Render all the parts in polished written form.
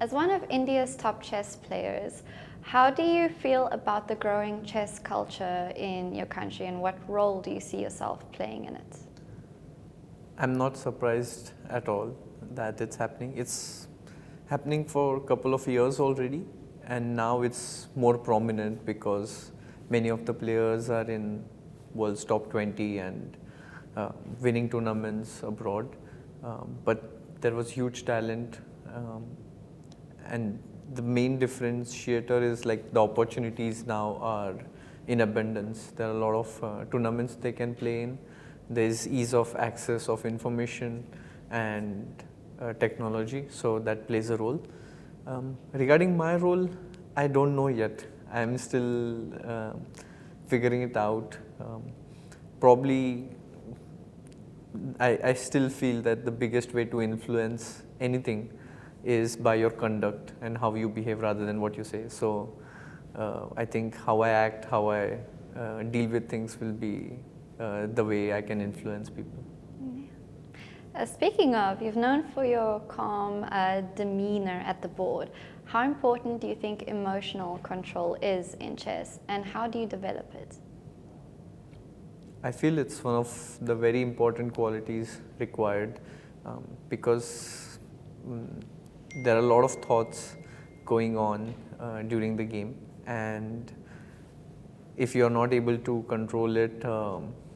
As one of India's top chess players, how do you feel about the growing chess culture in your country, and what role do you see yourself playing in it? I'm not surprised at all that it's happening. It's happening for a couple of years already, and now it's more prominent because many of the players are in world's top 20 and winning tournaments abroad. But there was huge talent, and the main differentiator is like the opportunities now are in abundance. There are a lot of tournaments they can play in. There is ease of access of information and technology, so that plays a role. Regarding my role, I don't know yet. I'm still figuring it out. Probably, I still feel that the biggest way to influence anything is by your conduct and how you behave rather than what you say. So I think how I act, how I deal with things will be the way I can influence people. Speaking of, you've known for your calm demeanor at the board. How important do you think emotional control is in chess, and how do you develop it? I feel it's one of the very important qualities required because there are a lot of thoughts going on during the game, and if you're not able to control it,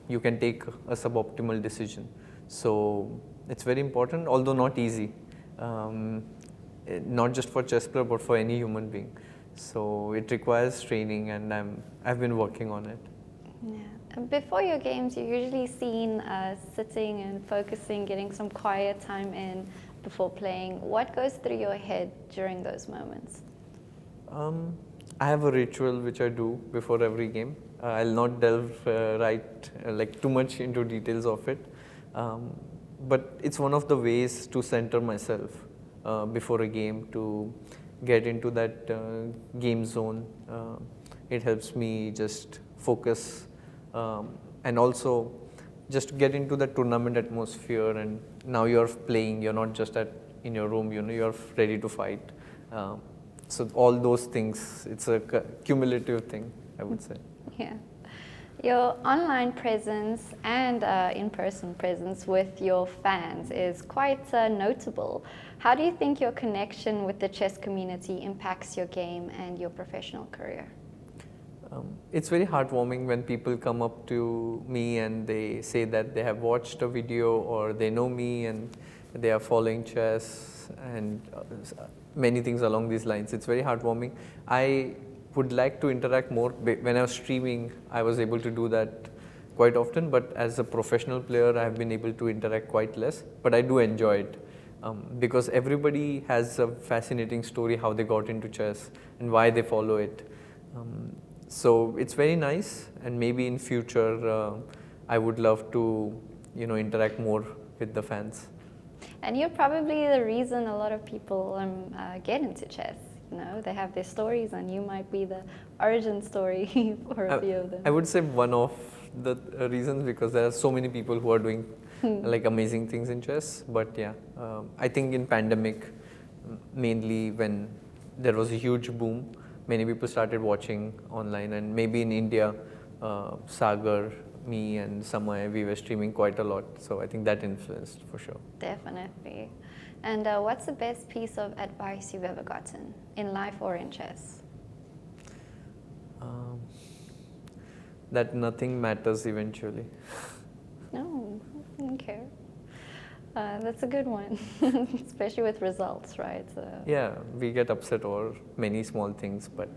you can take a suboptimal decision. So it's very important, although not easy, not just for chess player but for any human being. So it requires training, and I've been working on it. Yeah. Before your games, you're usually seen sitting and focusing, getting some quiet time in before playing. What goes through your head during those moments? I have a ritual which I do before every game. I'll not delve like too much into details of it, but it's one of the ways to center myself before a game, to get into that game zone. It helps me just focus and also just get into the tournament atmosphere, and now you're playing, you're not just in your room, you're ready to fight. So all those things, it's a cumulative thing, I would say. Yeah. Your online presence and in-person presence with your fans is quite notable. How do you think your connection with the chess community impacts your game and your professional career? It's very heartwarming when people come up to me and they say that they have watched a video or they know me and they are following chess and many things along these lines. It's very heartwarming. I would like to interact more. When I was streaming, I was able to do that quite often, but as a professional player, I have been able to interact quite less, but I do enjoy it because everybody has a fascinating story how they got into chess and why they follow it. So it's very nice, and maybe in future I would love to interact more with the fans. And you're probably the reason a lot of people get into chess. They have their stories, and you might be the origin story for a few of them. I would say one of the reasons, because there are so many people who are doing like amazing things in chess. But yeah, I think in pandemic, mainly when there was a huge boom, many people started watching online, and maybe in India, Sagar, me and Samay, we were streaming quite a lot. So I think that influenced for sure. Definitely. And what's the best piece of advice you've ever gotten in life or in chess? That nothing matters eventually. No, I don't care. That's a good one, especially with results, right? Yeah, we get upset over many small things, but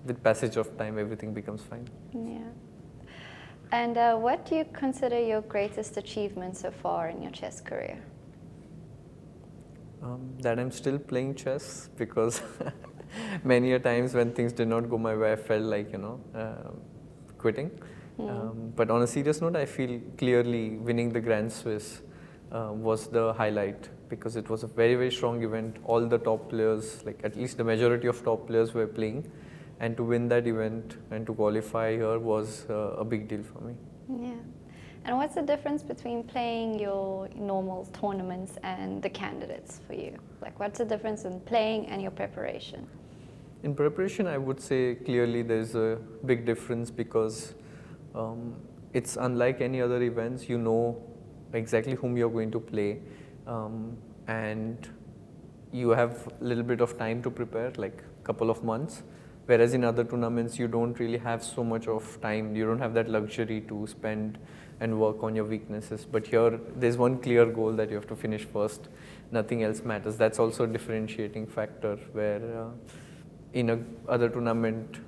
with passage of time, everything becomes fine. Yeah. And what do you consider your greatest achievement so far in your chess career? That I'm still playing chess, because many a times when things did not go my way, I felt like, quitting. But on a serious note, I feel clearly winning the Grand Swiss was the highlight, because it was a very, very strong event. All the top players, like at least the majority of top players were playing, and to win that event and to qualify here was a big deal for me. Yeah. And what's the difference between playing your normal tournaments and the candidates for you? Like, what's the difference in playing and your preparation? In preparation, I would say clearly there's a big difference because it's unlike any other events. You know exactly whom you're going to play, and you have a little bit of time to prepare, like a couple of months. Whereas in other tournaments, you don't really have so much of time. You don't have that luxury to spend and work on your weaknesses. But here, there's one clear goal that you have to finish first. Nothing else matters. That's also a differentiating factor where in a other tournament,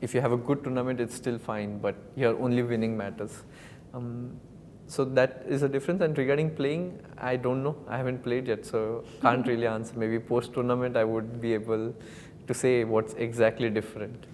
if you have a good tournament, it's still fine, but here only winning matters. So that is a difference. And regarding playing, I don't know. I haven't played yet, so can't really answer. Maybe post-tournament, I would be able to say what's exactly different.